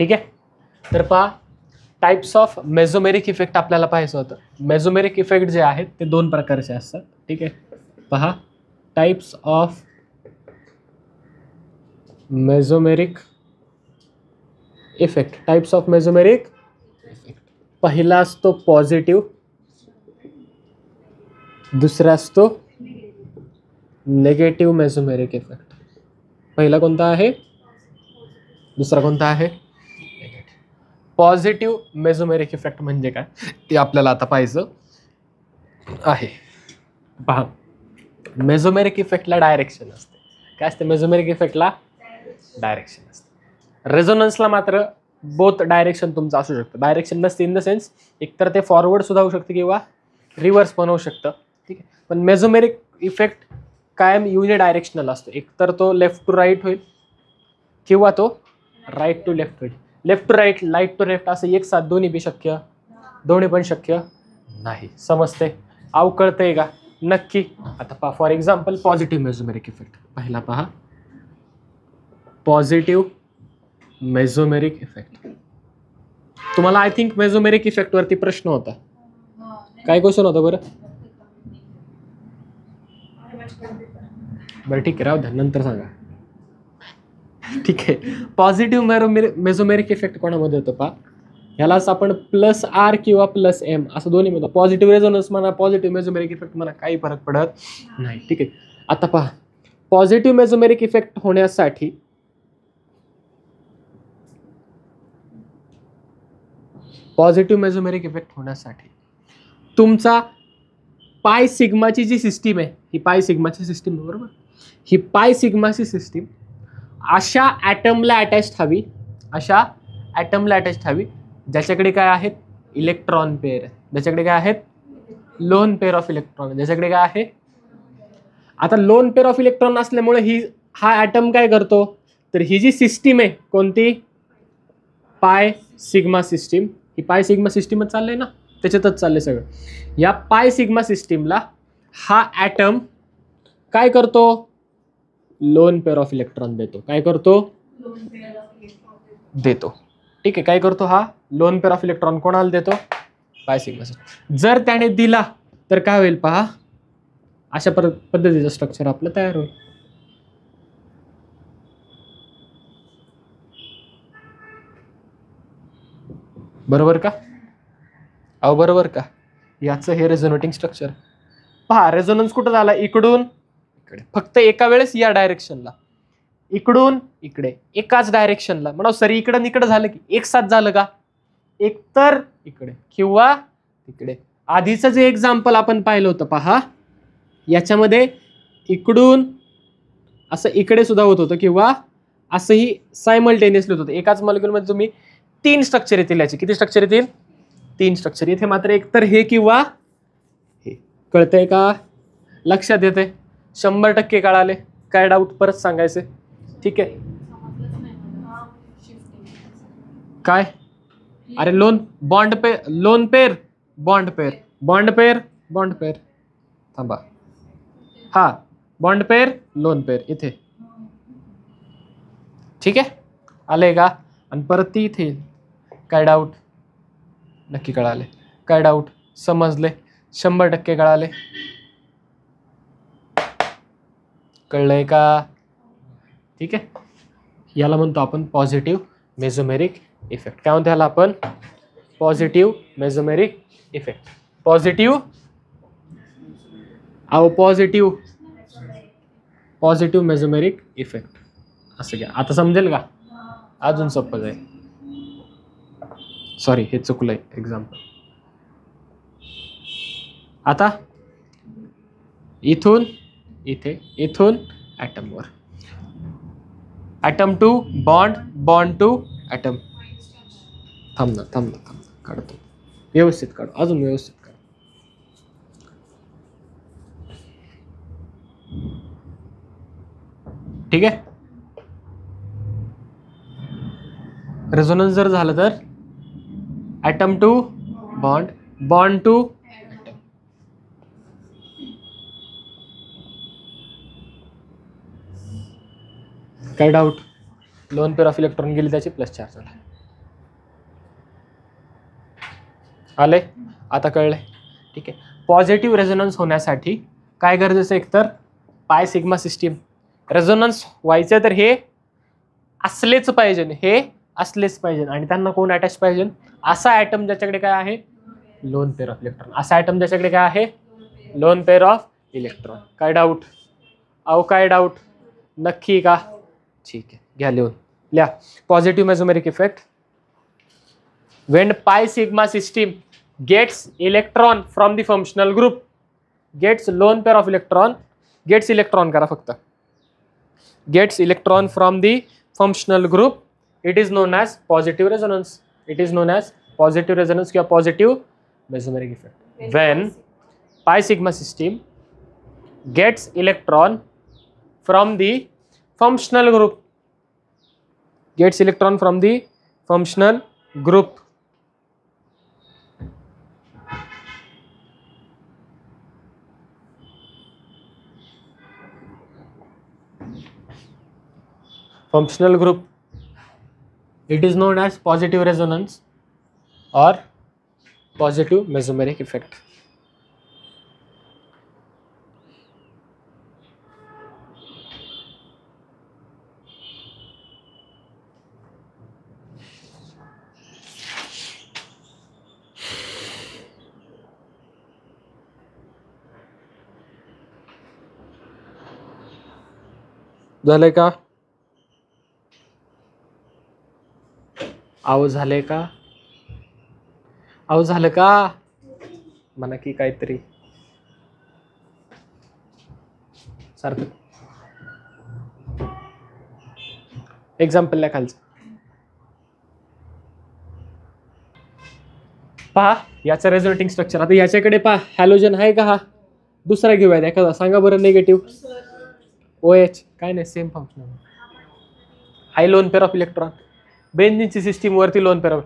ठीक आहे. तर पहा टाइप्स ऑफ मेझोमेरिक इफेक्ट आपल्याला पाहायचं होतं. मेझोमेरिक इफेक्ट जे आहेत ते दोन प्रकारचे असतात. ठीक आहे. पहा types of mesomeric effect. Types of mesomeric effect. पहिला असतो पॉझिटिव्ह, दुसरा असतो नेगेटिव्ह मेझोमेरिक इफेक्ट. पहिला कोणता आहे, दुसरा कोणता आहे? पॉझिटिव्ह मेझोमेरिक इफेक्ट म्हणजे काय ते आपल्याला आता पाहायचं आहे. पहा मेझोमेरिक इफेक्टला डायरेक्शन असते. काय असते मेझोमेरिक इफेक्टला? डायरेक्शन असते. रेझोनन्सला मात्र बोथ डायरेक्शन तुमचं असू शकतं. डायरेक्शन नसते इन द सेन्स एकतर ते फॉरवर्ड सुद्धा होऊ शकते किंवा रिव्हर्स पण होऊ शकतं. ठीक आहे. पण मेझोमेरिक इफेक्ट कायम युनि डायरेक्शनल असतो. एकतर तो लेफ्ट टू राईट होईल किंवा तो राईट टू लेफ्ट होईल. Left to right, light to left असं एक साथ दोन्ही बी शक्य, दोन्ही पण शक्य नाही. समजते? अवकळतंय का? नक्की. आता पहा for example positive mesomeric effect. पहिला पहा पॉझिटिव्ह मेझोमेरिक इफेक्ट. तुम्हाला आय थिंक मेझोमेरिक इफेक्ट वरती प्रश्न होता. काय क्वेश्चन होता बरं? बरं ठीक आहे, राहू द्या, नंतर सांगा. ठीक आहे. पॉझिटिव्ह मेझोमेरिक इफेक्ट कोणामध्ये होतो पहा. ह्यालाच आपण प्लस आर किंवा प्लस एम असं दोन्ही म्हणतो. पॉझिटिव्ह रेझोनन्स म्हणा, पॉझिटिव्ह मेझोमेरिक इफेक्ट म्हणा, काही फरक पडत नाही. ठीक आहे. आता पहा पॉझिटिव्ह मेझोमेरिक इफेक्ट होण्यासाठी तुमचा पाय सिग्माची जी सिस्टीम आहे, ही पाय सिग्माची सिस्टीम आहे बरोबर. ही पाय सिग्माची सिस्टीम अशा ॲटमला अटॅच हवी, अशा ॲटमला अटॅच हवी ज्याच्याकडे काय आहेत? Electron pair. ज्याच्याकडे काय आहेत? Loan pair of electron. ज्याच्याकडे काय आहे? आता लोन पेअर ऑफ इलेक्ट्रॉन असल्यामुळे हा ॲटम काय करतो? तर ही जी सिस्टीम आहे कोणती? पाय सिग्मा सिस्टीम. ही पाय सिग्मा सिस्टीमच चाललंय ना, त्याच्यातच चाललंय सगळं. या पाय सिग्मा सिस्टीमला हा ॲटम काय करतो? लोन पेअर ऑफ इलेक्ट्रॉन देतो. काय करतो? देतो. ठीक आहे. काय करतो हा? लोन पेअर ऑफ इलेक्ट्रॉन कोणाला देतो? पाय सिग्मा सिस्टीम. जर त्याने दिला तर काय होईल पहा, अशा पद्धतीचं स्ट्रक्चर आपलं तयार होईल. बरोबर का? अहो बरोबर का? याचं हे रेझोनेटिंग स्ट्रक्चर. पहा रेझोनन्स कुठं झाला? इकडून इकडे, फक्त एका वेळेस या डायरेक्शनला, इकडून इकडे, एकाच डायरेक्शनला. म्हणा सरी इकडं इकडं झालं की एक साथ झालं का? एकतर इकडे किंवा इकडे. आधीचं जे एक्झाम्पल आपण पाहिलं होतं पहा, याच्यामध्ये इकडून असं इकडे सुद्धा होत होतं किंवा असंही सायमल्टेनियसली होत होतं. एकाच मॉलिक्युलमध्ये तुम्ही 3 स्ट्रक्चर येतील. याचे किती स्ट्रक्चर येतील? 3 स्ट्रक्चर. इथे मात्र एकतर हे किंवा हे. कळतंय का? लक्षात येते? 100% कळाले. काय डाऊट परत सांगायचे? ठीक आहे. काय? अरे loan bond pair, lone pair bond pair, bond pair bond pair. थांबा. हा बॉन्ड पेअर लोन पेअर इथे. ठीक आहे. आले का? आणि परत ती इथे. काय डाऊट? नक्की कळाले? काय डाऊट? समजले? 100% कळाले? कळलंय का? ठीक आहे. याला म्हणतो आपण पॉझिटिव्ह मेझोमेरिक इफेक्ट. काय म्हणतो याला आपण? Positive mesomeric effect. Positive positive mesomeric effect असं घ्या. आता समजेल का? अजून सोपं जाईल. सॉरी हे चुकलंय एक्झाम्पल. आता इथून इथे, इथून ॲटमवर, atom to bond, bond to atom. थांब ना काढतो. व्यवस्थित काढू, अजून व्यवस्थित काढू. ठीक आहे. रेझोनन्स जर झालं तर atom to bond, bond to atom. काय doubt? Lone pair of electron गेली त्याची प्लस चार्ज झाला. आले? आता कळलंय? ठीक आहे. पॉझिटिव्ह रेझोनन्स होण्यासाठी काय गरजेचं? एकतर पाय सिग्मा सिस्टीम. रेझोनन्स व्हायचं तर हे असलेच पाहिजे, हे असलेच पाहिजे, आणि त्यांना कोण अटॅच पाहिजे? असा ॲटम ज्याच्याकडे काय आहे? Lone pair of electron. असा ॲटम ज्याच्याकडे काय आहे? Lone pair of electron. काय डाऊट? अहो काय डाऊट? नक्की का? ठीक आहे, घ्या लिहून. लिहा. Positive mesomeric effect when pi sigma system gets electron from the functional group, gets lone pair of electron, gets electron करा फक्त, gets electron from the functional group, it is known as positive resonance. It is known as positive resonance किंवा positive mesomeric effect. When pi sigma system gets electron from the functional group, gets electron from the functional group, functional group, it is known as positive resonance or positive mesomeric effect. झाले का? आव झाले का? आव झालं का? म्हणा की काहीतरी सारखं. एक्झाम्पल ल्या खालचं पहा. याचं रेझोनेटिंग स्ट्रक्चर. आता याच्याकडे पहा, हॅलोजन आहे का? हा दुसरा घेऊया एखादा. सांगा बरं. Negative OH. काय नाही, same function. Hi lone pair of electron. बेंझिनची सिस्टीम वरती lone pair of.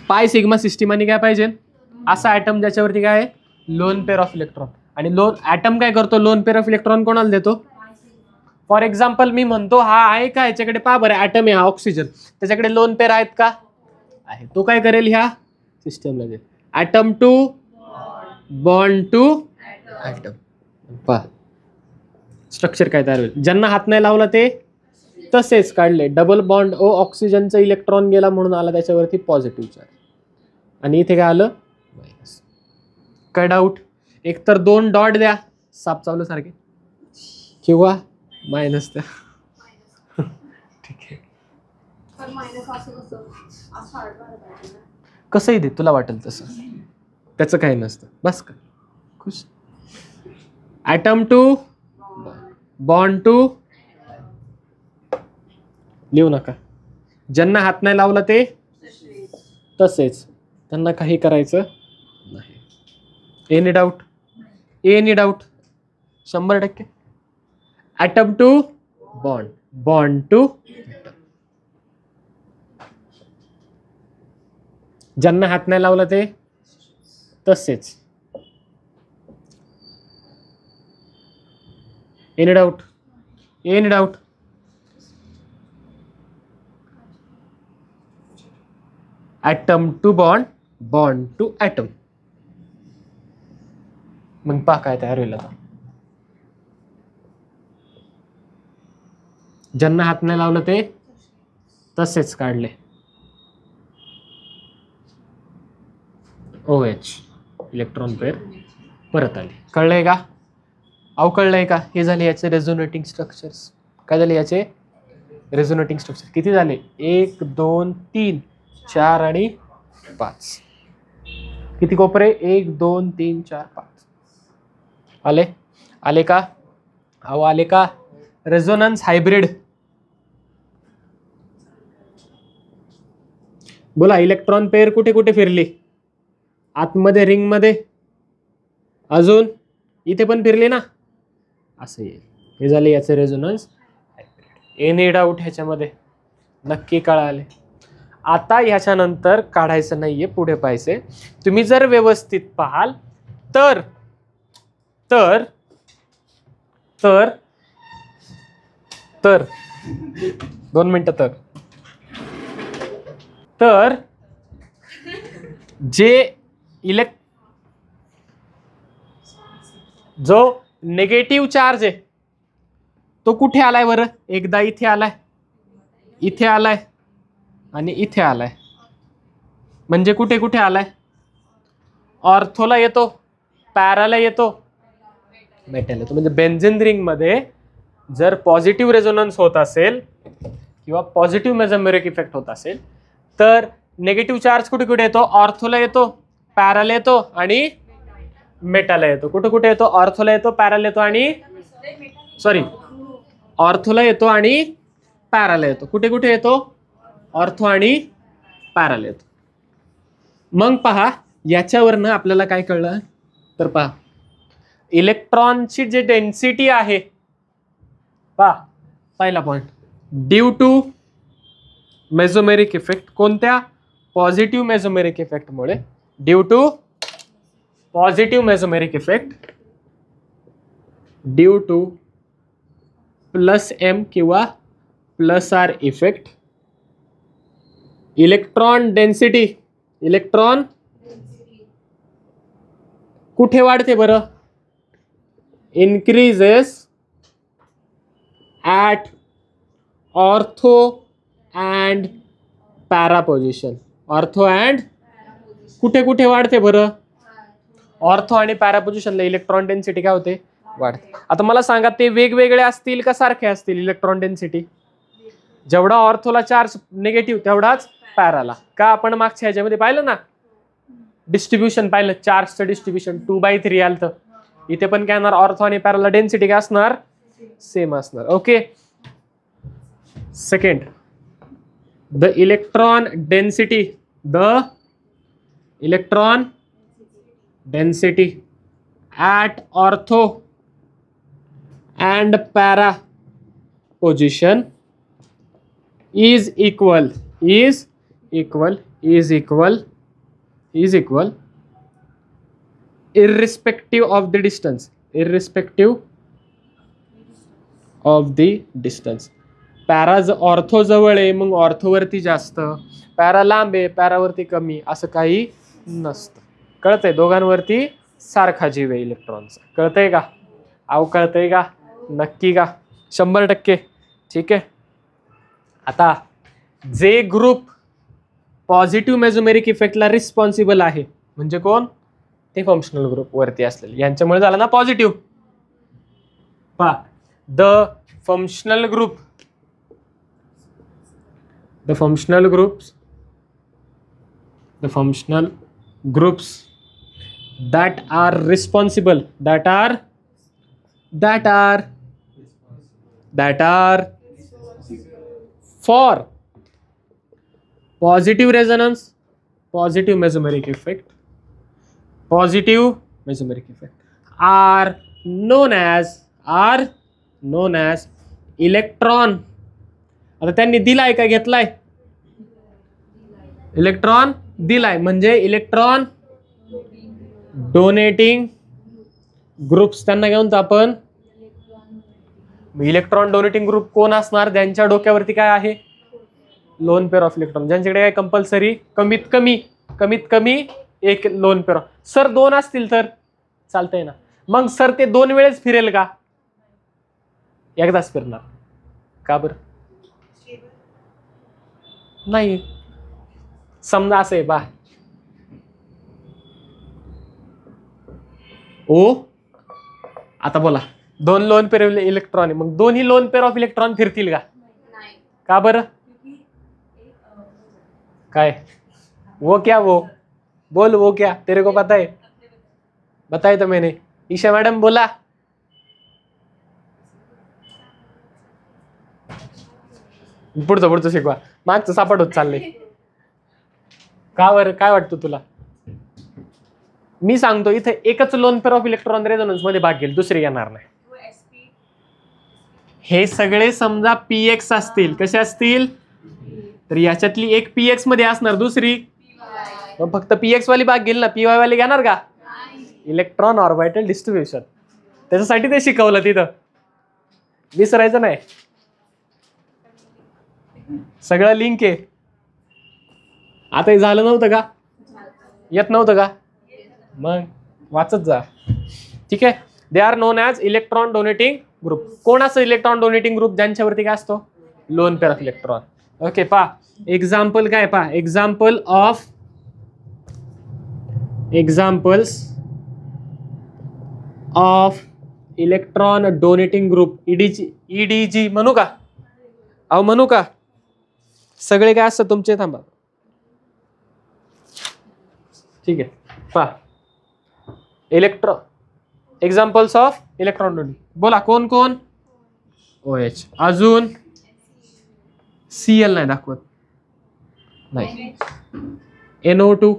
Pi sigma system आणि काय पाहिजे? असा ॲटम ज्याच्यावरती काय आहे? Lone pair of electron. आणि लोन ॲटम काय करतो? लोन पेअर ऑफ इलेक्ट्रॉन कोणाला देतो? फॉर एक्झाम्पल मी म्हणतो हा आहे का, याच्याकडे पहा बरं, ॲटम आहे हा ऑक्सिजन, त्याच्याकडे लोन पेअर आहेत का? आहे. तो काय करेल? ह्या सिस्टमला देईल. Atom to bond to atom. पहा स्ट्रक्चर काय तयार होईल. ज्यांना हात नाही लावला ते तसेच काढले. डबल बॉन्ड ओ, ऑक्सिजनचा इलेक्ट्रॉन गेला म्हणून आला त्याच्यावरती पॉझिटिव्ह चार्ज, आणि इथे काय आलं? मायनस. काय डाऊट? एक तर 2 डॉट द्या साप चावलं सारखे, किंवा मायनस द्या. ठीक आहे. कसंही दे, तुला वाटेल तसं, त्याचं काही नसतं. बस का? खुश. Atom to bond to. लिहू नका. ज्यांना हात नाही लावला ते तसेच, त्यांना काही करायचं नाही. Any doubt? Any doubt? 100%. Atom to bond, bond to atom. ज्यांना हात नाही लावला ते तसेच. Any doubt? Any doubt? Atom to bond, bond to atom. मग पहा काय तयार होईल आता. ज्यांना हात नाही लावलं ते तसेच काढले. OH इलेक्ट्रॉन पेअर परत आली. कळलंय का? अहो कळलंय का? हे झाले याचे रेझोनेटिंग स्ट्रक्चर्स. काय झाले याचे रेझोनेटिंग स्ट्रक्चर? किती झाले? 1 2 3 4 आणि 5. किती कोपरे? 1 2 3 4 5. आले? आले का? अहो आले का? Resonance hybrid. बोला, इलेक्ट्रॉन पेअर कुठे कुठे फिरली? आतमध्ये रिंग मध्ये, अजून इथे पण फिरली ना. असं येईल. हे झाले याचे रेझोनन्स हायब्रिड. एनी डाऊट ह्याच्यामध्ये? नक्की कळाले? आता ह्याच्यानंतर काढायचं नाहीये, पुढे पाहायचे. तुम्ही जर व्यवस्थित पाहाल तर तर तर तर 2 मिनिटं. तर जे जो निगेटिव्ह चार्ज आहे तो कुठे आलाय बरं? एकदा इथे आलाय, इथे आलाय आणि इथे आलाय. म्हणजे कुठे कुठे आलाय? ऑर्थोला येतो, पॅराला येतो, मेटल येतो. म्हणजे बेन्झीन रिंग मध्ये जर पॉझिटिव्ह रेझोनन्स होत असेल किंवा पॉझिटिव्ह मेसोमेरिक इफेक्ट होत असेल तर निगेटिव्ह चार्ज कुठे कुठे येतो? ऑर्थोला येतो, पॅराला येतो आणि मेटाला येतो. कुठे कुठे येतो? ऑर्थोला येतो, पॅराला येतो आणि ऑर्थोला येतो आणि पॅराला येतो. कुठे कुठे येतो? ऑर्थो आणि पॅराला येतो. मग पहा याच्यावरनं आपल्याला काय कळलं तर पहा इलेक्ट्रॉनची जी डेन्सिटी आहे, पहा पहिला point, due to mesomeric effect. कोणत्या? पॉझिटिव्ह मेसोमेरिक इफेक्ट मुळे. Due to positive mesomeric effect, due to plus M किंवा plus R effect, electron density, electron कुठे वाढते बरं? Increases at ortho and para position. Ortho and कुठे कुठे वाढते बरं? ऑर्थो आणि पॅरा पोझिशनला इलेक्ट्रॉन डेन्सिटी काय होते? वाढते. आता मला सांगा ते वेगवेगळे असतील का सारखे असतील इलेक्ट्रॉन डेन्सिटी? जेवढा ऑर्थोला चार्ज निगेटिव्ह तेवढाच पॅराला. का आपण मागच्या ह्याच्यामध्ये पाहिलं ना, डिस्ट्रीब्युशन पाहिलं, चार्जचं डिस्ट्रीब्युशन 2/3 आलं. तर इथे पण काय येणार? ऑर्थो आणि पॅराला डेन्सिटी काय असणार? सेम असणार. Okay. Second, the electron density, the electron density at ortho and para position is equal irrespective of the distance, para ortho जवळ आहे मग ऑर्थोवरती जास्त, पॅरा लांब आहे पॅरावरती कमी, असं काही नसतं. कळतंय? दोघांवरती सारखा जीव आहे इलेक्ट्रॉनचा. कळतंय का? कळतंय का? नक्की का? 100%? ठीक आहे. आता जे ग्रुप पॉझिटिव्ह मेसोमेरिक इफेक्टला रिस्पॉन्सिबल आहे म्हणजे कोण? ते फंक्शनल ग्रुप वरती असलेले, यांच्यामुळे झालं ना पॉझिटिव्ह. पहा the functional groups that are responsible, that are for positive resonance, positive mesomeric effect are known as electron. आता त्यांनी दिलाय का घेतलाय? इलेक्ट्रॉन दिलाय म्हणजे इलेक्ट्रॉन डोनेटिंग ग्रुप्स. त्यांना घेऊन आपण इलेक्ट्रॉन डोनेटिंग ग्रुप कोण असणार? ज्यांच्या डोक्यावरती काय आहे? Lone pair of electron. ज्यांच्याकडे काय कंपल्सरी कमीत कमी एक लोन पेअर. सर 2 असतील तर चालतंय ना. मग सर ते 2 वेळेस फिरेल का? एकदाच फिरणार. का बरं? नाही. समजा असं आहे बा, आता बोला 2 लोन पेअर ऑफ इलेक्ट्रॉन आहे, मग दोन्ही लोन पेअर ऑफ इलेक्ट्रॉन फिरतील का? का बरं? काय? वो क्या? वो बोल, वो क्या? तेरे को पता है? बताया तो मैंने. ईशा मॅडम बोला. पुढचं शिकवा. मागचं सापड होत चाललंय. का बरं? काय वाटतं तुला? मी सांगतो इथे एकच loan pair of electron resonance मध्ये भाग घेईल, दुसरी येणार नाही. हे सगळे समजा पीएक्स असतील. कसे असतील? तर याच्यातली एक पीएक्स मध्ये असणार, दुसरी मग फक्त पीएक्स वाली भाग घेईल ना, पीवाय वाली घेणार का? Electron orbital distribution. त्याच्यासाठी ते शिकवलं तिथं, विसरायचं नाही. सगळं लिंक आहे. आता हे झालं नव्हतं का? येत नव्हतं का? मग वाचत जा. ठीक आहे. They are known as electron donating group. कोण असं इलेक्ट्रॉन डोनेटिंग ग्रुप ज्यांच्यावरती काय असतो? Loan pair of electron. Okay, पहा एक्झाम्पल काय, पहा examples of electron donating group. EDG म्हणू का? अहो म्हणू का? सगळे काय असतं तुमचे? थांबा. ठीक आहे, पहा एक्झाम्पल्स ऑफ इलेक्ट्रॉन डोनेटिंग. बोला कोण कोण? OH. अजून Cl नाही दाखवत. नाही. NO2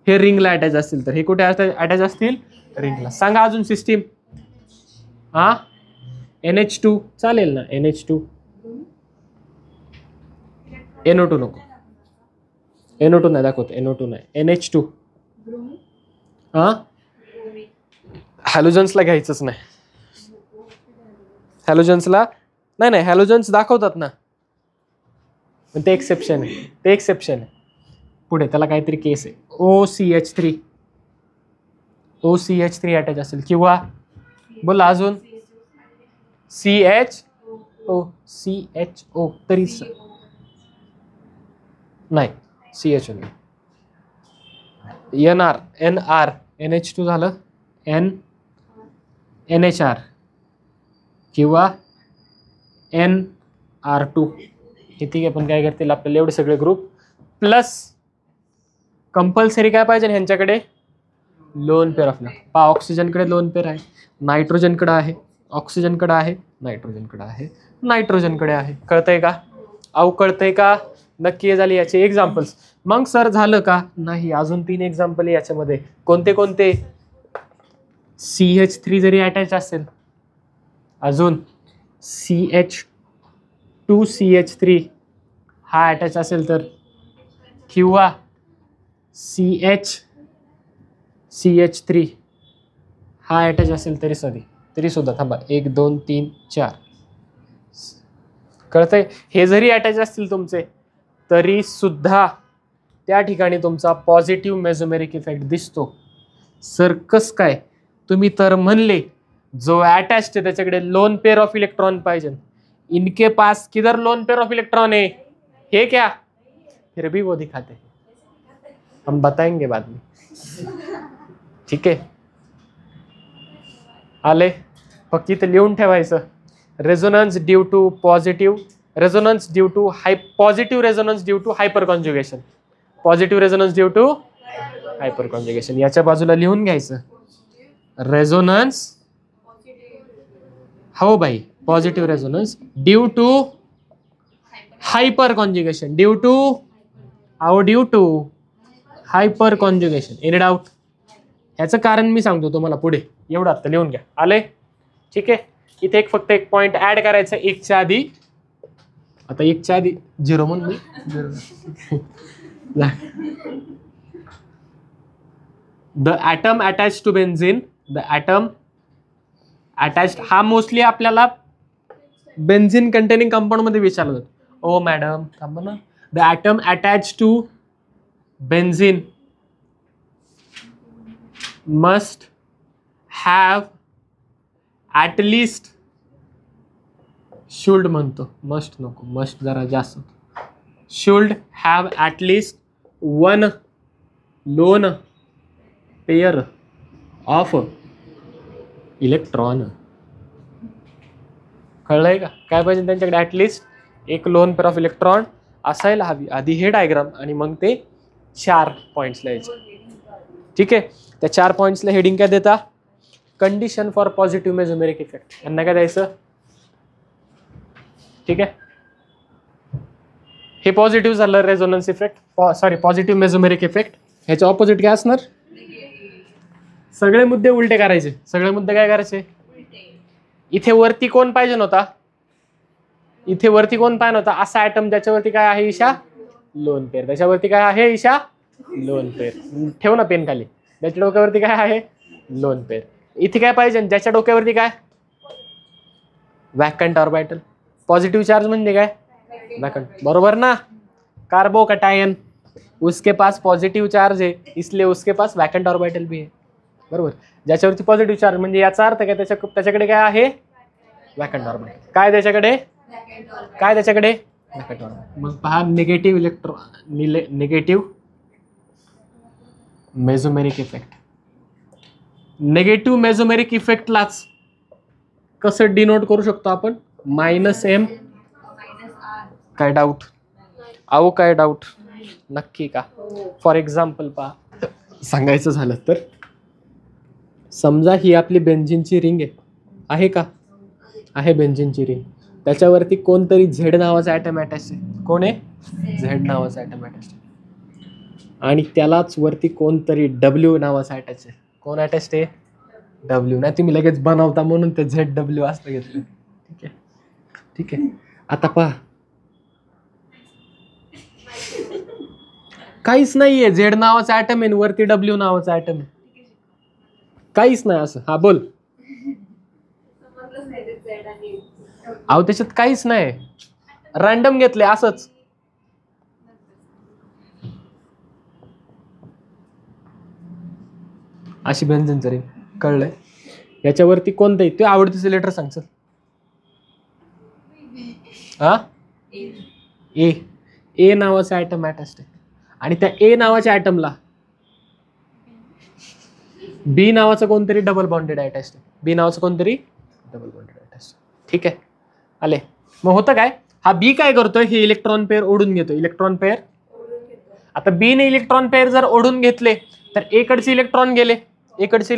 हे रिंगला अटॅच असतील तर हे कुठे अटॅच असतील? रिंगला. सांगा अजून सिस्टीम. हा NH2 चालेल ना? NH2. NO2 नको. NO2 नाही दाखवत. NO2 नाही. NH2. हा हॅलोजन्सला घ्यायचंच नाही. हॅलोजन्सला नाही हॅलोजन्स दाखवतात ना, पण ते एक्सेप्शन आहे. पुढे त्याला काहीतरी केस आहे. OCH3 अटॅच असेल किंवा बोला अजून CHO तरी नाही. CHO नाही. NR NH2 झालं. NHR किंवा NR2 हे ठीक आहे. पण काय करतील आपल्याला एवढे सगळे ग्रुप प्लस कंपल्सरी काय पाहिजे ह्यांच्याकडे? Loan pair of. पहा ऑक्सिजनकडे लोन पेअर आहे, नायट्रोजनकडे आहे, ऑक्सिजनकडे आहे, नायट्रोजनकडे आहे, नायट्रोजनकडे आहे. कळतंय का? अहो कळतंय का? नक्की हे झाले याचे एक्झाम्पल्स. मग सर झालं का? नाही, अजून 3 एक्झाम्पल याच्यामध्ये. कोणते कोणते? CH3 जरी अटॅच असेल, अजून CH2CH3 हा अटॅच असेल तर, किंवा CH3 हा अटॅच असेल तरी सुद्धा थांबा. 1 2 3 4 कळतंय? हे जरी अटॅच असतील तुमचे तरी सुद्धा त्या ठिकाणी तुमचा पॉझिटिव्ह मेसोमेरिक इफेक्ट दिसतो. सर कस काय? तुम्ही तर म्हणले जो अटॅच्ड आहे त्याच्याकडे लोन पेअर ऑफ इलेक्ट्रॉन पाहिजे. इनके पास किधर लोन पेअर ऑफ इलेक्ट्रॉन है? हे क्या? फिर भी वो दिखाते, हम बताएंगे बाद में. ठीक आहे, आले. फक्त इथे लिहून ठेवायचं. Resonance due to positive resonance due to positive resonance due to hyperconjugation. Positive resonance due to hyperconjugation. याच्या बाजूला लिहून घ्यायचं रेझोनन्स. हो भाई, positive resonance due to hyperconjugation. Due to hyperconjugation. Any doubt? ह्याचं कारण मी सांगतो तुम्हाला पुढे. एवढं आता लिहून घ्या. आले? ठीक आहे. इथे फक्त एक पॉइंट ऍड करायचा 1च्या आधी. आता 1च्या आधी 0 म्हणून the atom attach to benzene. The atom attached हा मोस्टली आपल्याला बेन्झिन कंटेनिंग कंपाऊंड मध्ये विचारलं जातं. ओ मॅडम थांबा ना. The atom attach to benzene must have at least. Should म्हणतो, मस्ट नको, मस्ट जरा जास्त. Should have at least 1 lone pair of electron. कळलंय का? काय पाहिजे त्यांच्याकडे? At least 1 lone pair of electron असायला हवी. आधी हे डायग्राम आणि मग ते 4 पॉईंट्स लिहायचे. ठीक आहे. त्या 4 पॉईंट्सला हेडिंग काय देता? Condition for positive mesomeric effect. यांना काय द्यायचं? ठीक आहे. हे पॉझिटिव्ह झालं resonance effect, sorry positive mesomeric effect. ह्याच्या ऑपोजिट काय असणार? सगळे मुद्दे उलटे करायचे. सगळे मुद्दे काय करायचे? इथे वरती कोण पाहिजे नव्हता? इथे वरती कोण पाहिजे नव्हता? असा ॲटम ज्याच्यावरती काय आहे ईशा? Lone pair. त्याच्यावरती काय आहे ईशा? Lone pair. ठेव ना पेन खाली. त्याच्या डोक्यावरती काय आहे? Lone pair. इथे काय पाहिजे? ज्याच्या डोक्यावरती काय? Vacant orbital. पॉझिटिव्ह चार्ज म्हणजे काय? वॅकंट. बरोबर ना? कार्बोकॅटायन. उसके पास पॉझिटिव्ह चार्ज है इसलिए उसके पास वॅकंट ऑर्बिटल भी आहे. बरोबर. ज्याच्यावरती पॉझिटिव्ह चार्ज म्हणजे याचा अर्थ काय त्याच्याकडे काय आहे वॅकंट ऑर्बिटल. काय त्याच्याकडे वॅकंट ऑर्बिटल. मग पहा negative negative mesomeric effect. Negative mesomeric इफेक्टलाच कसं डिनोट करू शकतो आपण -m. काय डाऊट काय डाऊट नक्की का. फॉर एक्झाम्पल पहा सांगायचं झालं तर समजा ही आपली बेन्झिनची रिंग आहे का आहे बेन्झिनची रिंग. त्याच्यावरती कोणतरी झेड नावाचा ॲटम अटॅच आहे. कोण आहे झेड नावाचा ॲटम अटॅच आहे. आणि त्यालाच वरती कोणतरी डब्ल्यू नावाचा अटॅच आहे. कोण अटॅच आहे डब्ल्यू. नाही तुम्ही लगेच बनवता म्हणून ते ZW असं घेतलं. ठीक आहे. आता पहा काहीच नाहीये. झेड नावाचा ॲटम आहे वरती डब्ल्यू नावाचा ॲटम आहे. काहीच नाही असं. हा बोल. अहो त्याच्यात काहीच नाही. रँडम घेतले असंच. अशी बेन्झिनचं रिंग कळलंय. याच्यावरती कोणतं आहे ते आवडतीचं लेटर सांगचं. हा ए नावाचा ॲटम अटॅच आहे. आणि त्या ए नावाच्या ॲटमला बी नावाचं कोणतरी डबल बॉन्डेड अटॅच आहे. बी नावाचं कोणतरी डबल बॉन्डेड अटॅच. ठीक आहे आले. मग होतं काय हा बी काय करतोय हे इलेक्ट्रॉन पेअर ओढून घेतो. इलेक्ट्रॉन पेअर आता बी ने इलेक्ट्रॉन पेअर जर ओढून घेतले तर एकडचे इलेक्ट्रॉन गेले. इकडचे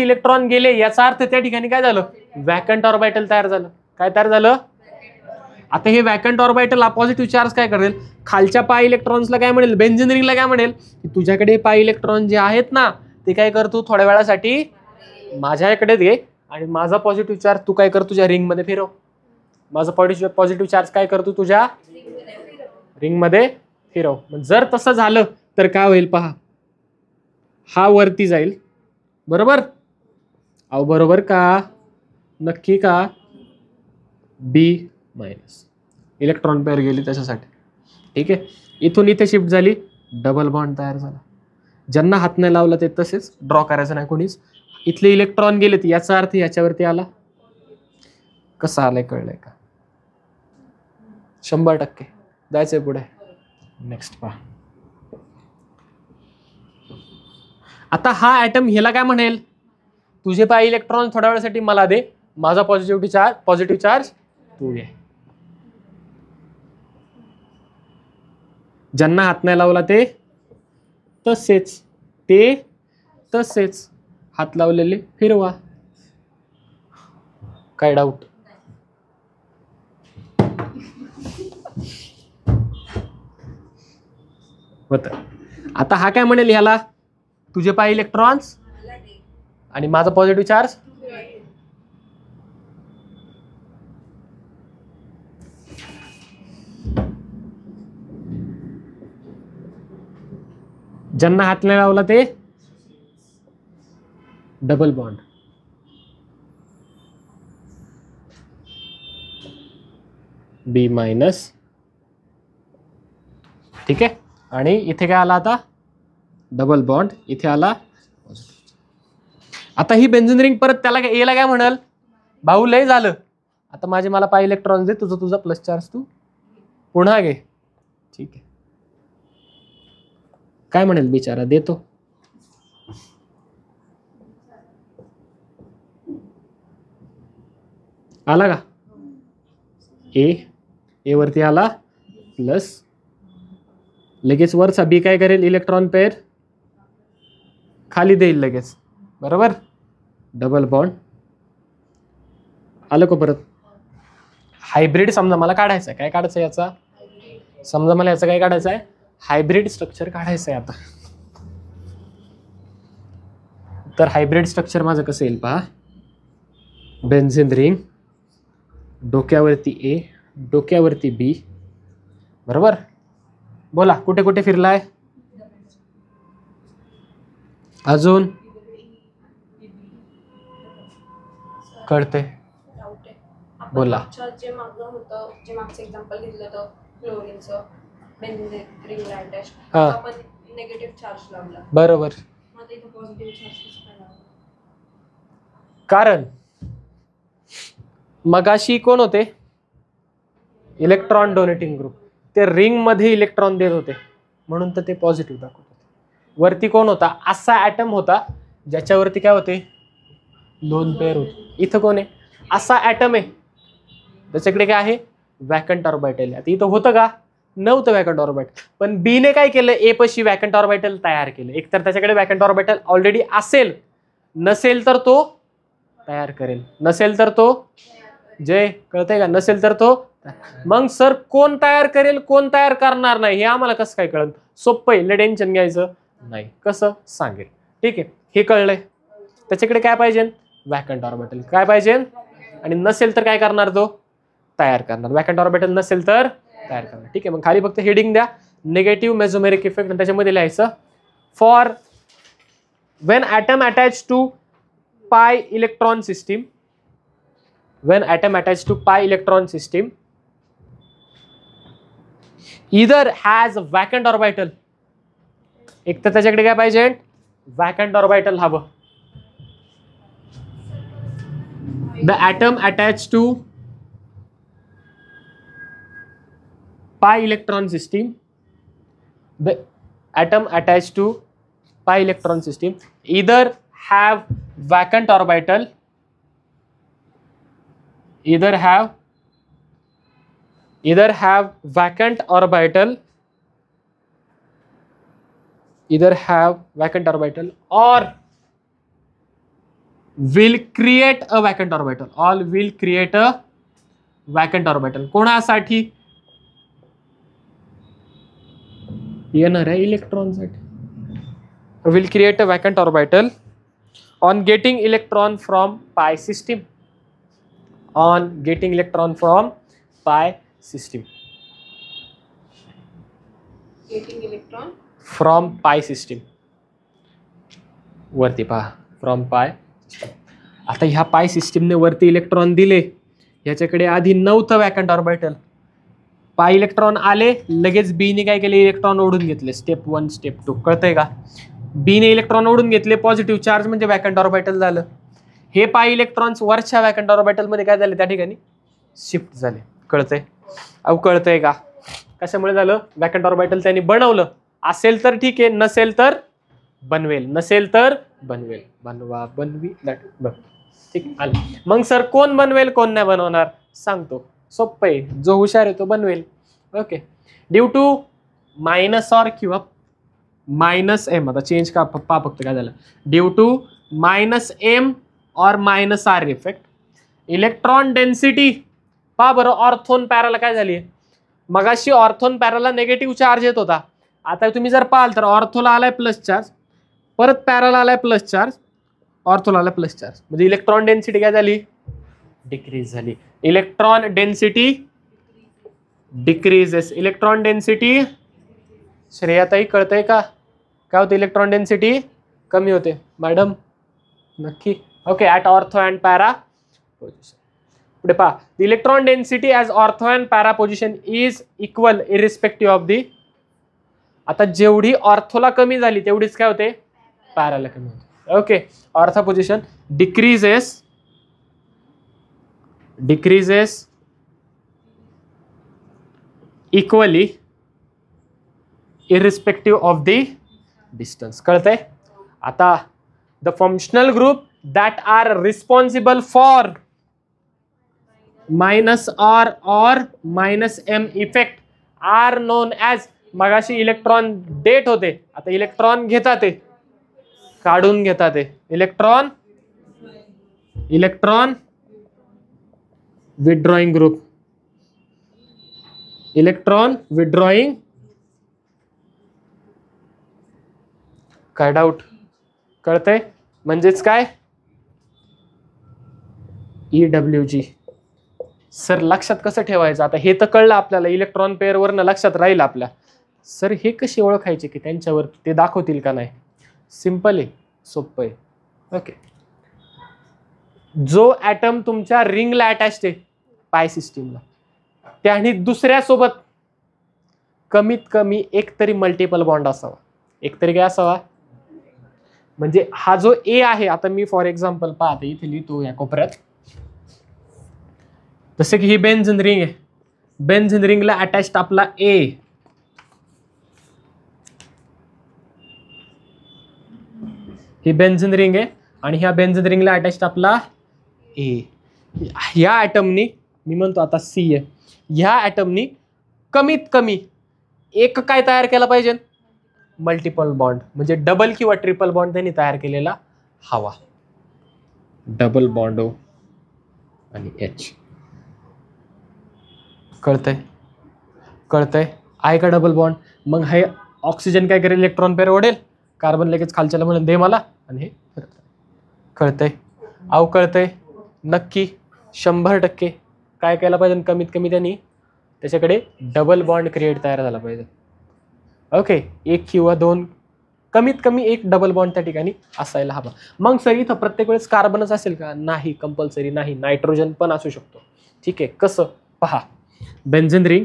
इलेक्ट्रॉन गेले याचा अर्थ त्या ठिकाणी काय झालं वॅकंट ऑर्बिटल तयार झालं. काय तयार झालं. आता हे वॅकंट ऑर्बिटल हा पॉझिटिव्ह चार्ज काय करेल खालच्या पाय इलेक्ट्रॉन्सला काय म्हणेल बेन्झिन रिंगला काय म्हणेल की तुझ्याकडे पाय इलेक्ट्रॉन जे आहेत ना ते काय करतो थोड्या वेळासाठी माझ्याकडे दे आणि माझा पॉझिटिव्ह चार्ज तू काय कर तुझ्या रिंग मध्ये फिरव. माझा पॉझिटिव्ह चार्ज काय करतो तुझ्या रिंग मध्ये फिरव. जर तसं झालं तर काय होईल पहा हा वरती जाईल. बरोबर. अहो बरोबर का नक्की का. बी मायनस इलेक्ट्रॉन पेअर गेली त्याच्यासाठी. ठीक आहे. इथून इथे शिफ्ट झाली डबल बॉन्ड तयार झाला. ज्यांना हात नाही लावला ते तसेच ड्रॉ करायचं नाही कोणीच. इथले इलेक्ट्रॉन गेलेत याचा अर्थ याच्यावरती आला. कसं आलंय कळलंय का 100% जायचंय पुढे. नेक्स्ट पहा. आता हा ॲटम ह्याला काय म्हणेल तुझे पाय इलेक्ट्रॉन थोड्या वेळासाठी मला दे माझा पॉझिटिव्ह चार्ज तू घे. ज्यांना हात नाही लावला ते तसेच हात लावलेले फिरवा. काय डाऊट होत. आता हा काय म्हणेल ह्याला तुझे पाय इलेक्ट्रॉन्स आणि माझा पॉझिटिव्ह चार्ज. ज्यांना हात नाही लावला ते डबल बॉन्ड. बी मायनस. ठीक आहे. आणि इथे काय आला आता डबल बॉन्ड इथे आला. आता ही बेन्झिन रिंग परत त्याला एला काय म्हणाल भाऊ लय झालं आता मला पाय इलेक्ट्रॉन दे तुझा प्लस चार्ज तू पुन्हा घे. ठीक आहे. काय म्हणेल बिचारा देतो. आला का ए वरती आला प्लस. लगेच वरचा बी काय करेल इलेक्ट्रॉन पेअर खाली देईल लगेच. बरोबर. डबल बॉन्ड आलं का परत. हायब्रिड समजा मला काढायचं आहे. काय काढायचं याचा समजा मला याचं काय काढायचं आहे हायब्रिड स्ट्रक्चर काढायचं आहे. आता तर हायब्रिड स्ट्रक्चर माझं कसं येईल पहा. बेन्झिन रिंग डोक्यावरती ए डोक्यावरती बी. बरोबर. बोला कुठे कुठे फिरलाय अजून कळते. बोला. जे मागचं एक्झाम्पल घेतलं होतं क्लोरीनचं रिंगला अटॅच हा आपण निगेटिव्ह चार्ज लावला, बरोबर. मग इथे पॉझिटिव्ह चार्ज कसं काय लावला? कारण मगाशी कोण होते? Electron donating group. ते रिंग मध्ये इलेक्ट्रॉन देत होते म्हणून तर ते पॉझिटिव्ह दाखवत होते. वरती कोण होता? असा ऍटम होता ज्याच्यावरती काय होते? दोन पेअर होते. इथं कोण आहे? असा ऍटम आहे त्याच्याकडे काय आहे? Vacant orbital. आता इथं होतं का? नव्हतं वॅकंट ऑर्बिटल. पण बी ने काय केलं? ए पशी वॅकंट ऑर्बिटल तयार केलं. एकतर त्याच्याकडे वॅकंट ऑर्बिटल ऑलरेडी असेल, नसेल तर तो तयार करेल, नसेल तर तो जय कळतंय का? नसेल तर तो. मग सर कोण तयार करेल कोण तयार करणार नाही हे आम्हाला कसं काय कळलं? सोपं आहे, टेन्शन घ्यायचं नाही. कसं सांगेल. ठीक आहे, हे कळलंय. त्याच्याकडे काय पाहिजे? Vacant orbital. काय पाहिजे? आणि नसेल तर काय करणार? तो तयार करणार. वॅकंट ऑर्बिटल नसेल तर तयार करणार. ठीक आहे, मग खाली फक्त हेडिंग द्या, निगेटिव्ह मेसोमेरिक इफेक्ट, आणि त्याच्यामध्ये लिहायचं for when atom attached to pi electron system, when atom attached to pi electron system either has vacant orbital, एक तर त्याच्याकडे काय पाहिजे? वॅकंट ऑर्बिटल हवं. the atom attached to pi electron system, the atom attached to pi electron system either have vacant orbital, either have vacant orbital, either have vacant orbital or will create a vacant orbital, all will create a vacant orbital. कोणासाठी? येणार आहे इलेक्ट्रॉनसाठी. will create a vacant orbital on getting electron from pi system, on getting electron from pi system, Getting electron from pi system. वरती पहा, from पाय. आता ह्या पाय सिस्टीमने वरती इलेक्ट्रॉन दिले, ह्याच्याकडे आधी नव्हतं वॅकंट ऑर्बिटल. पाय इलेक्ट्रॉन आले, लगेच बी ने काय केले? इलेक्ट्रॉन ओढून घेतले. स्टेप 1 स्टेप 2 कळतंय का? बी ने इलेक्ट्रॉन ओढून घेतले, पॉझिटिव्ह चार्ज म्हणजे वॅकंट ऑर्बिटल झालं. हे पाय इलेक्ट्रॉन्स वरच्या वॅकंट ऑर्बिटल मध्ये काय झाले? त्या ठिकाणी शिफ्ट झाले. कळतंय? अहो कळतंय का? कशामुळे झालं? वॅकंट ऑर्बिटल त्यांनी बनवलं. असेल तर ठीक आहे, नसेल तर बनवेल, नसेल तर बनवेल. बनवा, बनवी, ठीक आलं. मग सर कोण बनवेल कोण नाही बनवणार? सांगतो, सोपं आहे. जो हुशार आहे तो बनवेल. Okay, due to minus or किंवा मायनस एम, आता चेंज का पप्पा फक्त काय झालं? ड्यू टू मायनस एम और minus R effect, electron density पहा बरं. ऑर्थोन पॅराला काय झाली? मगाशी ऑर्थोन पॅराला निगेटिव्ह चार्ज येत होता. आता तुम्ही जर पाहाल तर ऑर्थोला आलाय प्लस चार्ज, परत पॅराला आलाय प्लस चार्ज, ऑर्थोला आलाय प्लस चार्ज, म्हणजे इलेक्ट्रॉन डेन्सिटी काय झाली? डिक्रीज झाली. Electron density decreases. Electron density श्रेयाताई कळतंय का? काय होते? इलेक्ट्रॉन डेन्सिटी कमी होते. मॅडम नक्की? Okay, at ortho and para position. पुढे पहा, the electron density as ortho and para position is equal irrespective of दी. आता जेवढी ऑर्थोला कमी झाली तेवढीच काय होते? पॅराला कमी होते. Okay, ortho position decreases equally irrespective of the distance. कळतंय? आता the functional group that are responsible for minus R और minus M effect are known as. मगाशी इलेक्ट्रॉन डेट होते, आता इलेक्ट्रॉन घेतात ते, काढून घेतात ते. Electron withdrawing group, electron withdrawing. काय डाऊट? कळतंय? म्हणजेच काय? EWG. सर लक्षात कसं ठेवायचं? आता हे तर कळलं आपल्याला, इलेक्ट्रॉन पेअर वरनं लक्षात राहील आपल्या. सर हे कसे ओळखायचे की त्यांच्यावर ते दाखवतील का नाही? सिंपल आहे, सोपं आहे. ओके, जो ऍटम तुमच्या रिंगला अटॅच आहे पाय सिस्टीमला, त्याने दुसऱ्यासोबत कमीत कमी एक तरी मल्टिपल बॉन्ड असावा. एक तरी काय असावा, म्हणजे हा जो ए आहे, आता मी फॉर एक्झाम्पल पाहते इथे लिहितो या कोपऱ्यात, जसं की ही बेन्झीन रिंग आहे, बेन्झीन रिंगला अटॅच्ड आपला ए, ही बेन्झीन रिंग आहे आणि ह्या बेन्झीन रिंगला अटॅच्ड आपला ए. ह्या ॲटमनी, मी म्हणतो आता सी आहे, ह्या ॲटमनी कमीत कमी एक काय तयार केला पाहिजे, मल्टिपल बॉन्ड, म्हणजे डबल किंवा ट्रिपल बॉन्ड त्यांनी तयार केलेला हवा. डबल बॉन्ड ओ आणि एच. कळतंय कळतंय आहे का डबल बॉन्ड. मग हे ऑक्सिजन काय करेल, इलेक्ट्रॉन पेअर ओढेल, कार्बन लगेच खालच्याला म्हणून दे मला, आणि हे कळतंय. अहो कळतंय नक्की 100%. काय केलं पाहिजे, कमीत कमी त्यांनी त्याच्याकडे डबल बॉन्ड क्रिएट तयार झाला पाहिजे. ओके, एक किंवा दोन, कमीत कमी एक डबल बॉन्ड त्या ठिकाणी असायला हवा. मग सर इथं प्रत्येक वेळेस कार्बनच असेल का, नाही, कंपल्सरी नाही, नायट्रोजन पण असू शकतो. ठीक आहे, कसं पहा, बेन्झीन रिंग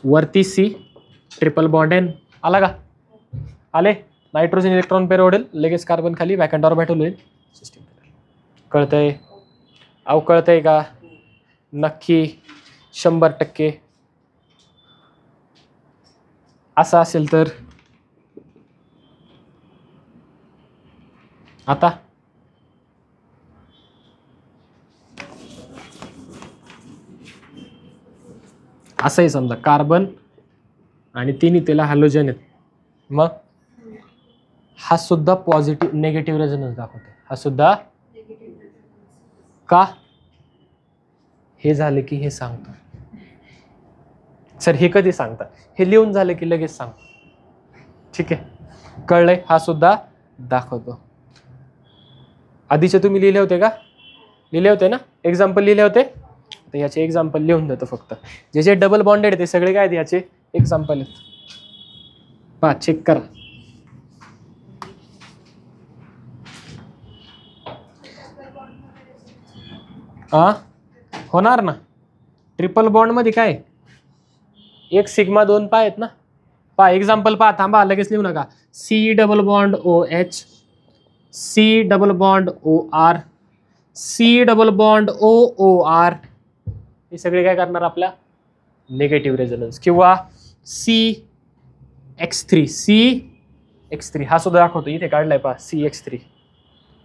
वरती सी, ट्रिपल बॉन्ड एन, आला का, आले, नायट्रोजन इलेक्ट्रॉन पेअर ओढेल, लगेच कार्बन खाली वॅकंट ऑर्बिटल होईल, सिस्टीम. कळतंय, अहो कळतंय का, नक्की 100%. असं असेल तर आता असंही समजा कार्बन आणि तिन्ही त्याला हॅलोजन आहेत, मग हा सुद्धा पॉझिटिव्ह निगेटिव्ह रेझोनन्स दाखवतो, हा सुद्धा. का, हे झालं की हे सांगतो. सर हे कधी सांगतात, हे लिहून झालं की लगेच सांगतो. ठीक आहे, कळलंय, हा सुद्धा दाखवतो. आधीचे तुम्ही लिहिले होते का, लिहिले होते ना, एक्झाम्पल लिहिले होते, तर याचे एक्झाम्पल लिहून देतो फक्त. जे जे डबल बॉन्डेड ते सगळे काय याचे एक्झाम्पल आहेत, पहा चेक करा. होणार ना, ट्रिपल बॉन्ड मध्ये काय, एक सिग्मा 2 पाय आहेत ना. पहा एक्झाम्पल पहा, थांबा लगेच लिहू नका. C double bond O H, C double bond O R, C double bond O O R, हे सगळे काय करणार आपल्या निगेटिव्ह रेझोनन्स. किंवा CX3, CX3 हा सुद्धा दाखवतो, इथे काढलाय पहा CX3.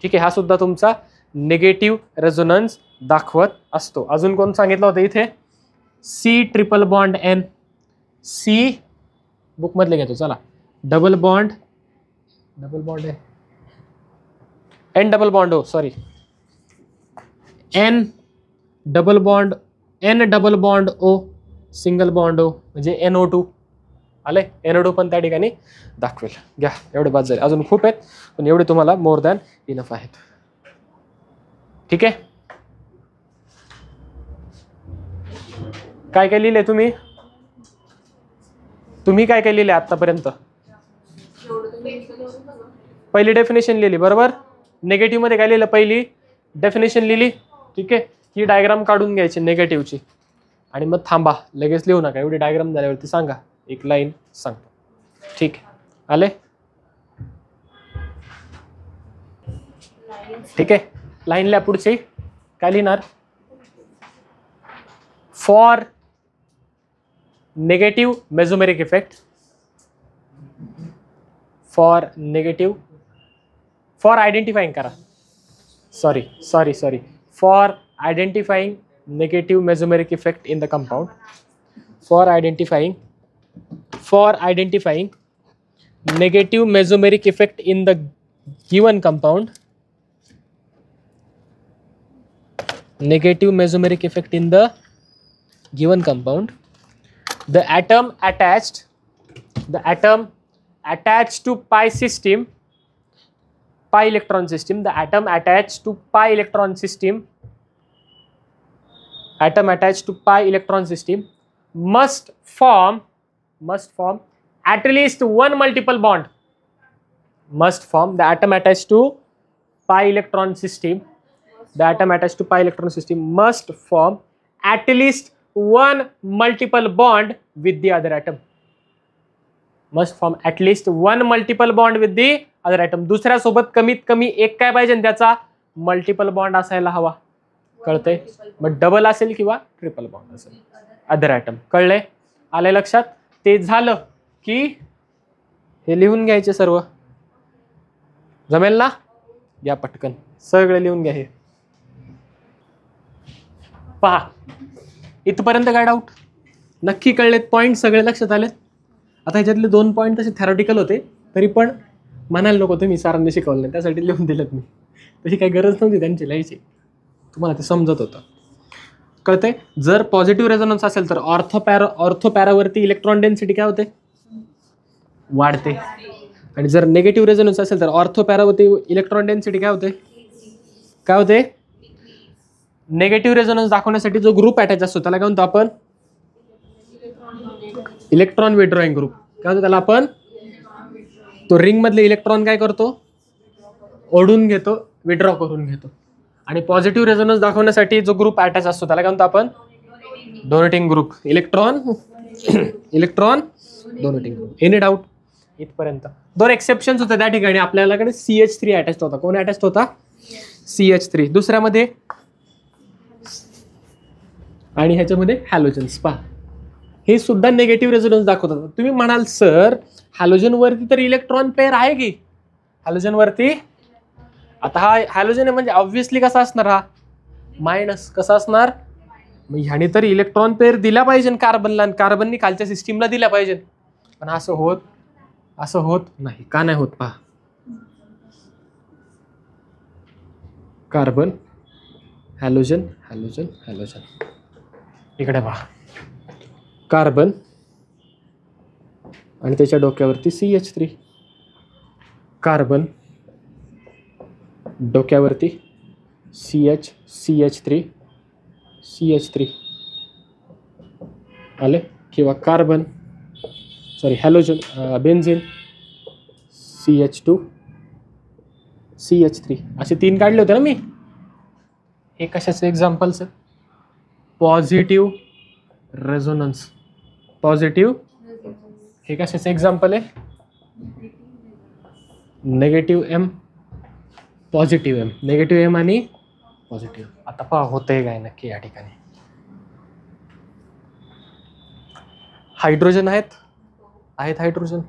ठीक आहे, हा सुद्धा तुमचा निगेटिव्ह रेझोनन्स दाखवत असतो. अजून कोण सांगितलं होतं इथे, C triple bond N, C book मधले घेतो चला, डबल बॉन्ड आहे, N double bond O, sorry, N double bond O, single bond O, म्हणजे NO2 आले, NO2 पण त्या ठिकाणी दाखवेल. घ्या, एवढे बाद झाले, अजून खूप आहेत पण एवढे तुम्हाला मोर दॅन इनफ आहेत. ठीक आहे, काय काय लिहिले तुम्ही, काय काय लिहिले आतापर्यंत. पहिली डेफिनेशन लिहिली बरोबर, नेगेटिव्ह मध्ये काय लिहिलं, पहिली डेफिनेशन लिहिली. ठीक आहे, ही डायग्राम काढून घ्यायची नेगेटिव्हची, आणि मग थांबा, लगेच लिहू नका, एवढी डायग्राम झाल्यावरती सांगा, एक लाईन सांगतो. ठीक आहे, आले. ठीक आहे, लाईनला पुढची काय लिहिणार, for negative mesomeric effect, for identifying करा, sorry, for identifying negative mesomeric effect in the compound, for identifying negative mesomeric effect in the given compound, the atom attached to pi electron system, the atom attached to pi electron system must form at least one multiple bond. The atom attached to pi electron system must form at least one multiple bond with the other atom. Must form at least one multiple bond with the other atom. दुसऱ्या सोबत कमीत कमी एक काय पाहिजे त्याचा multiple bond असायला हवा. कळतंय? मग डबल असेल किंवा ट्रिपल बॉन्ड असेल अदर ॲटम. कळलंय? आलंय लक्षात? ते झालं की हे लिहून घ्यायचे सर्व. जमेल ना? या पटकन सगळे लिहून घ्या. हे पहा, इथपर्यंत काय डाऊट? नक्की कळलेत पॉईंट? सगळे लक्षात आलेत? आता ह्याच्यातले 2 पॉईंट तसे थेरॉटिकल होते, तरी पण म्हणायला नको तुम्ही सरांनी शिकवलं नाही त्यासाठी लिहून दिलेत मी. तशी काही गरज नव्हती त्यांची लिहायची, तुम्हाला ते समजत होतं. कळतंय? जर पॉझिटिव्ह रेझोनन्स असेल तर ऑर्थोपॅरावरती इलेक्ट्रॉन डेन्सिटी काय होते? वाढते. आणि जर निगेटिव्ह रेझोनन्स असेल तर ऑर्थोपॅरावरती इलेक्ट्रॉन डेन्सिटी काय होते? काय होते? नेगेटिव्ह रेझोनन्स दाखवण्यासाठी जो ग्रुप अटॅच असतो त्याला काय म्हणतो आपण? Electron withdrawing group. काय म्हणतो त्याला आपण? तो रिंग मधले इलेक्ट्रॉन काय करतो? ओढून घेतो, विड्रॉ करून घेतो. आणि पॉझिटिव्ह रेझोनन्स दाखवण्यासाठी जो ग्रुप अटॅच असतो त्याला काय म्हणतो आपण? Donating group. Electron donating group. Any doubt? इथपर्यंत 2 एक्सेप्शन्स होते त्या ठिकाणी. आपल्याकडे CH3 अटॅच होता. कोण अटॅच होता? CH3. दुसऱ्यामध्ये आणि ह्याच्यामध्ये हॅलोजन्स. पहा, हे सुद्धा निगेटिव्ह रेझोनन्स दाखवतात. तुम्ही म्हणाल सर हॅलोजन वरती तर इलेक्ट्रॉन पेअर आहे की? हॅलोजन वरती आता हा हॅलोजन आहे म्हणजे ऑब्व्हियसली कसा असणार? हा मायनस. कसा असणार? मग ह्याने तर इलेक्ट्रॉन पेअर दिला पाहिजे कार्बनला, आणि कार्बननी खालच्या सिस्टीमला दिल्या पाहिजे. पण असं होत नाही. का नाही होत? पहा, कार्बन हॅलोजन हॅलोजन हॅलोजन. इकडे पहा, कार्बन आणि त्याच्या डोक्यावरती CH3. कार्बन डोक्यावरती CH3 आले. किंवा carbon halogen benzene CH2 CH3 असे 3 काढले होते ना मी. हे कशाचे एक्झाम्पल्स? Positive resonance. पॉझिटिव्ह. हे कशाचे एक्झाम्पल आहे? Negative M positive M. Negative M आणि पॉझिटिव्ह. आता पहा होतंय काय नक्की या ठिकाणी. हायड्रोजन आहेत हायड्रोजन.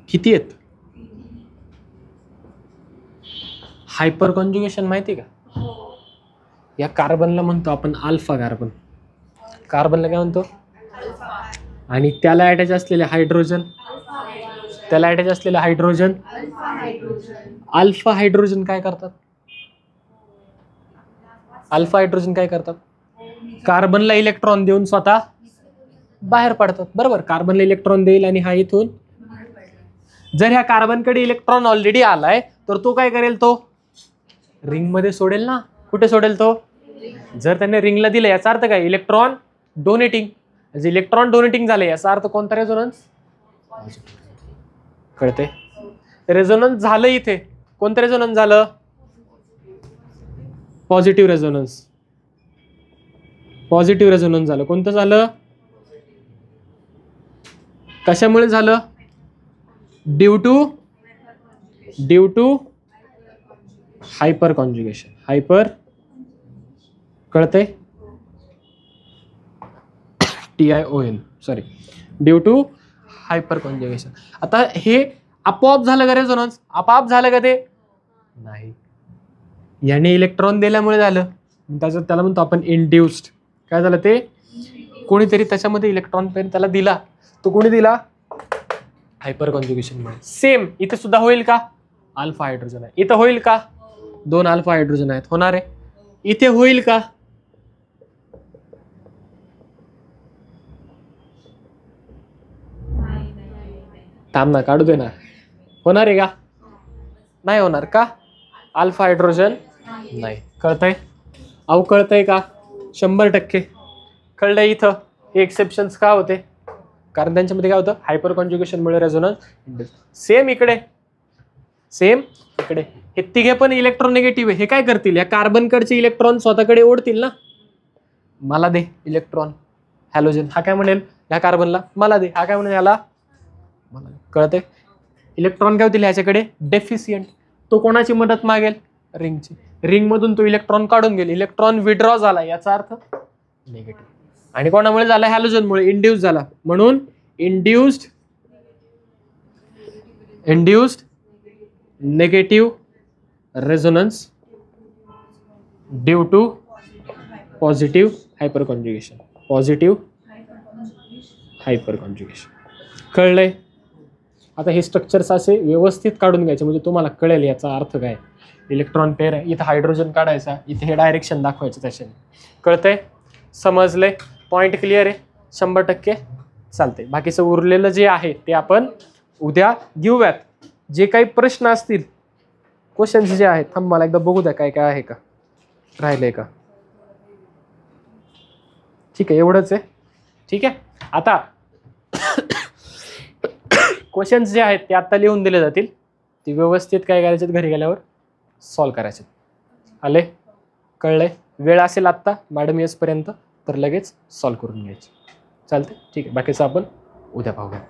किती आहेत? हायपर कॉन्जुगेशन माहिती का? या कार्बनला म्हणतो आपण अल्फा कार्बन. कार्बनला काय म्हणतो? आणि त्याला अटॅच असलेले हायड्रोजन, अल्फा हायड्रोजन काय करतात? कार्बनला इलेक्ट्रॉन देऊन स्वतः बाहेर पडतात. बरोबर, कार्बनला इलेक्ट्रॉन देईल आणि हा इथून. जर ह्या कार्बनकडे इलेक्ट्रॉन ऑलरेडी आलाय तर तो काय करेल? तो रिंग मध्ये सोडेल ना. कुठे सोडेल तो? जर त्याने रिंगला दिलं याचा अर्थ काय? Electron donating. इलेक्ट्रॉन डोनेटिंग झाले याचा अर्थ कोणता रेझोनन्स? कळते? रेझोनन्स झालं इथे. कोणतं रेझोनन्स झालं? Positive resonance. झालं. कोणतं झालं? कशामुळे झालं? Due to hyperconjugation. Hyper. कळतंय? TION due to hyperconjugation. आता हे आपोआप झालं का रेझोनन्स? आपोआप झालं का ते? नाही. याने इलेक्ट्रॉन दिल्यामुळे झालं. त्याला म्हणतो आपण इंड्युस्ड. काय झालं ते? कोणीतरी त्याच्यामध्ये इलेक्ट्रॉन पेअर त्याला दिला. तो कोणी दिला? हायपर कॉन्जुगेशनमुळे. सेम इथे सुद्धा होईल का? अल्फा हायड्रोजन आहे. इथं होईल का? 2 अल्फा हायड्रोजन आहेत. होणार आहे. इथे होईल का? थांब ना, काढू दे ना. होणार आहे का? नाही होणार का? अल्फा हायड्रोजन नाही. कळतंय? अहो कळतंय का? 100% कळलंय. इथं हे एक्सेप्शन्स का होते? कारण त्यांच्यामध्ये काय होतं? Hyper कॉन्जुगेशनमुळे resonance. सेम इकडे हे तिघे पण इलेक्ट्रॉन निगेटिव्ह आहे. हे काय करतील? या कार्बनकडचे इलेक्ट्रॉन स्वतःकडे ओढतील ना. मला दे इलेक्ट्रॉन. हॅलोजन हा काय म्हणेल ह्या कार्बनला मला दे, हा काय म्हणेल याला मला दे. कळतंय? इलेक्ट्रॉन काय होतील ह्याच्याकडे डेफिशियंट. तो कोणाची मदत मागेल? रिंगची. रिंग मधून तो इलेक्ट्रॉन काढून गेले, इलेक्ट्रॉन विड्रॉ झाला, याचा अर्थ निगेटिव्ह. आणि कोणामुळे झाला? हॅलोजनमुळे इंड्यूस झाला. म्हणून induced negative resonance due to positive hyperconjugation. Positive hyperconjugation. कळलंय? आता हे स्ट्रक्चर्स असे व्यवस्थित काढून घ्यायचे म्हणजे तुम्हाला कळेल याचा अर्थ काय. इलेक्ट्रॉन पेअर आहे, इथं हायड्रोजन काढायचा, इथे हे डायरेक्शन दाखवायचं त्याच्याने. कळतंय? समजलंय? पॉईंट क्लिअर आहे? 100% चालते. बाकीचं उरलेलं जे आहे ते आपण उद्या घेऊयात. जे काही प्रश्न असतील, क्वेश्चन्स जे आहेत, थांब मला एकदा बघू द्या काय काय आहे का, राहिलंय का. ठीक आहे, एवढंच आहे. ठीक आहे, आता क्वेश्चन्स जे आहेत ते आता लिहून दिले जातील. ते व्यवस्थित काय करायचे घरी गेल्यावर सॉल्व करायचे. आले? कळलंय? वेळ असेल आत्ता मॅडम येसपर्यंत तर लगेच सॉल्व करून घ्यायचे. चालते? ठीक आहे, बाकीचं आपण उद्या पाहूया.